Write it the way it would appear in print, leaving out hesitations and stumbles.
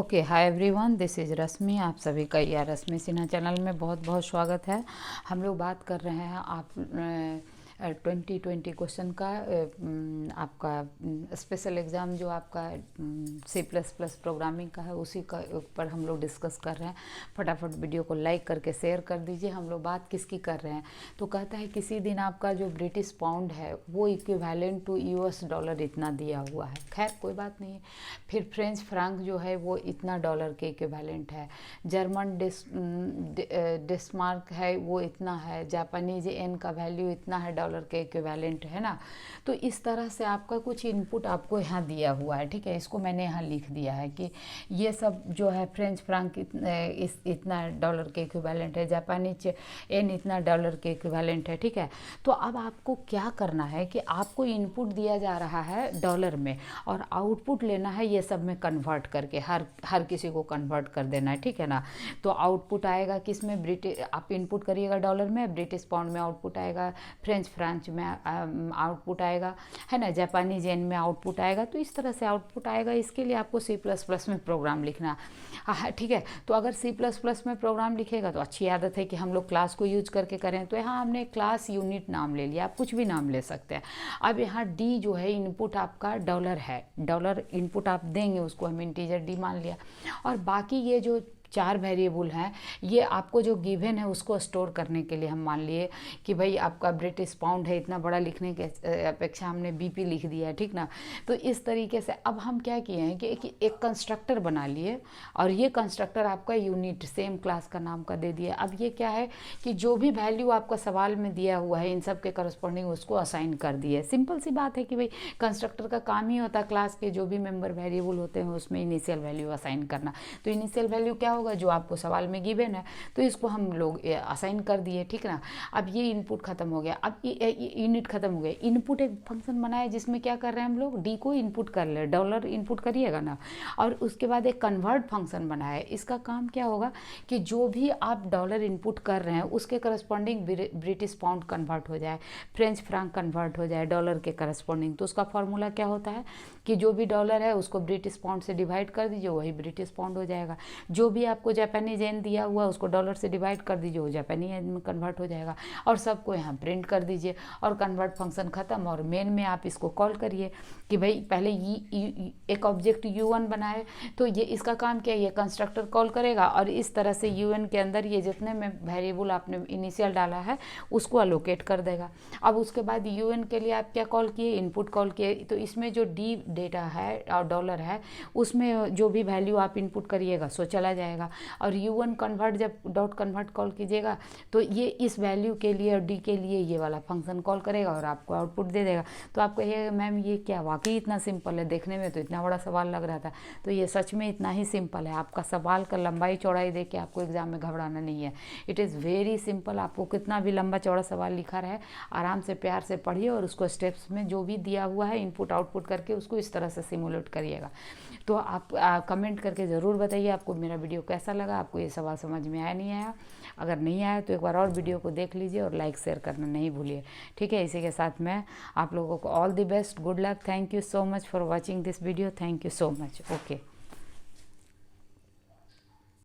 Okay, hi everyone, this is Rashmi. आप सभी का यार रश्मि सिन्हा चैनल में बहुत बहुत स्वागत है। हम लोग बात कर रहे हैं आप 2020 क्वेश्चन का आपका स्पेशल एग्ज़ाम जो आपका C++ प्रोग्रामिंग का है उसी का ऊपर हम लोग डिस्कस कर रहे हैं। फटाफट वीडियो को लाइक करके शेयर कर दीजिए। हम लोग बात किसकी कर रहे हैं, तो कहता है किसी दिन आपका जो ब्रिटिश पाउंड है वो इक्विवेलेंट टू US डॉलर इतना दिया हुआ है। खैर कोई बात नहीं है। फिर फ्रेंच फ्रांक जो है वो इतना डॉलर के इक्विवेलेंट है। जर्मन डेस्मार्क है वो इतना है। जापानीज येन का वैल्यू इतना है, डॉलर के इक्विवेलेंट है ना। तो इस तरह से आपका कुछ इनपुट आपको यहाँ दिया हुआ है, ठीक है। इसको मैंने यहाँ लिख दिया है कि ये सब जो है फ्रेंच फ्रांक इतना डॉलर के इक्विवेलेंट है, जापानीज येन इतना डॉलर के इक्विवेलेंट है, ठीक है। तो अब आपको क्या करना है कि आपको इनपुट दिया जा रहा है डॉलर में और आउटपुट लेना है ये सब में कन्वर्ट करके, हर किसी को कन्वर्ट कर देना है, ठीक है ना। तो आउटपुट आएगा किस में, ब्रिटिश आप इनपुट करिएगा डॉलर में, ब्रिटिश पाउंड में आउटपुट आएगा, फ्रेंच फ्रांच में आउटपुट आएगा, है ना, जापानीज येन में आउटपुट आएगा। तो इस तरह से आउटपुट आएगा। इसके लिए आपको C++ में प्रोग्राम लिखना, ठीक है। तो अगर C++ में प्रोग्राम लिखेगा तो अच्छी आदत है कि हम लोग क्लास को यूज करके करें। तो यहाँ हमने क्लास यूनिट नाम ले लिया, आप कुछ भी नाम ले सकते हैं। अब यहाँ D जो है इनपुट आपका डॉलर है, डॉलर इनपुट आप देंगे, उसको हम इंटीजर D मान लिया। और बाकी ये जो 4 वेरिएबल हैं ये आपको जो गिवन है उसको स्टोर करने के लिए हम मान लिए कि भाई आपका ब्रिटिश पाउंड है, इतना बड़ा लिखने के अपेक्षा हमने BP लिख दिया है, ठीक ना। तो इस तरीके से अब हम क्या किए हैं कि एक कंस्ट्रक्टर बना लिए और ये कंस्ट्रक्टर आपका यूनिट सेम क्लास का नाम का दे दिया। अब ये क्या है कि जो भी वैल्यू आपका सवाल में दिया हुआ है इन सब के करस्पॉन्डिंग उसको असाइन कर दिए। सिंपल सी बात है कि भाई कंस्ट्रक्टर का काम ही होता है क्लास के जो भी मेंबर वेरिएबल होते हैं उसमें इनिशियल वैल्यू असाइन करना। तो इनिशियल वैल्यू क्या होगा, जो आपको सवाल में गिवन है, तो इसको हम लोग असाइन कर दिए, ठीक ना। अब ये इनपुट खत्म हो गया, अब ये यूनिट खत्म हो गया। इनपुट एक फंक्शन बनाया जिसमें क्या कर रहे हैं हम लोग, D को इनपुट कर ले, डॉलर इनपुट करिएगा ना। और उसके बाद एक कन्वर्ट फंक्शन बनाया। इसका काम क्या होगा कि जो भी आप डॉलर इनपुट कर रहे हैं उसके करस्पॉन्डिंग ब्रिटिश पाउंड कन्वर्ट हो जाए, फ्रेंच फ्रांक कन्वर्ट हो जाए डॉलर के करस्पॉन्डिंग। तो उसका फॉर्मूला क्या होता है कि जो भी डॉलर है उसको ब्रिटिश पाउंड से डिवाइड कर दीजिए, वही ब्रिटिश पाउंड हो जाएगा। जो भी आपको जापानीज येन दिया हुआ उसको डॉलर से डिवाइड कर दीजिए, वो जापानी येन में कन्वर्ट हो जाएगा। और सबको यहाँ प्रिंट कर दीजिए और कन्वर्ट फंक्शन खत्म। और मेन में आप इसको कॉल करिए कि भाई पहले एक ऑब्जेक्ट U1 बनाए, तो ये इसका काम क्या है, ये कंस्ट्रक्टर कॉल करेगा और इस तरह से UN के अंदर ये जितने में वेरिएबल आपने इनिशियल डाला है उसको अलोकेट कर देगा। अब उसके बाद UN के लिए आप क्या कॉल किए, इनपुट कॉल किए। तो इसमें जो D डेटा है और डॉलर है उसमें जो भी वैल्यू आप इनपुट करिएगा सो चला जाएगा। और U1 कन्वर्ट जब डॉट कन्वर्ट कॉल कीजिएगा तो ये इस वैल्यू के लिए और D के लिए ये वाला फंक्शन कॉल करेगा और आपको आउटपुट दे देगा। तो आप कहिएगा मैम ये क्या वाकई इतना सिंपल है, देखने में तो इतना बड़ा सवाल लग रहा था। तो ये सच में इतना ही सिंपल है। आपका सवाल का लंबाई चौड़ाई देख के आपको एग्जाम में घबराना नहीं है। It is very simple. आपको कितना भी लंबा चौड़ा सवाल लिखा रहे, आराम से प्यार से पढ़िए और उसको स्टेप्स में जो भी दिया हुआ है इनपुट आउटपुट करके उसको इस तरह से सिमुलेट करिएगा। तो आप कमेंट करके ज़रूर बताइए आपको मेरा वीडियो कैसा लगा, आपको ये सवाल समझ में आया नहीं आया। अगर नहीं आया तो एक बार और वीडियो को देख लीजिए और लाइक शेयर करना नहीं भूलिए, ठीक है। इसी के साथ मैं आप लोगों को all the best, good luck, thank you so much for watching this video, thank you so much, okay.